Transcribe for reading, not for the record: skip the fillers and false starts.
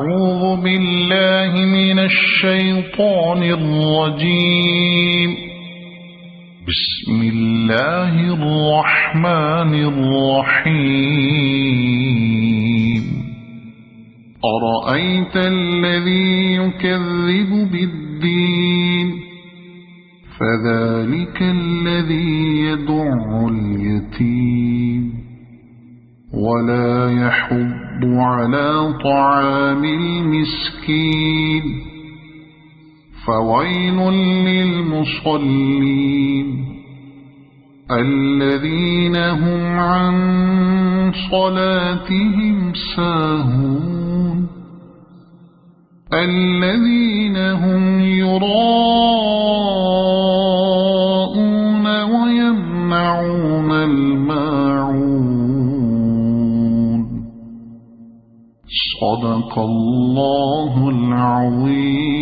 أعوذ بالله من الشيطان الرجيم. بسم الله الرحمن الرحيم. أرأيت الذي يكذب بالدين فذلك الذي يدع اليتيم ولا يحض على طعام المسكين فويل للمصلين الذين هم عن صلاتهم ساهون الذين هم يراءون ويمنعون الماعون. صدق الله العظيم.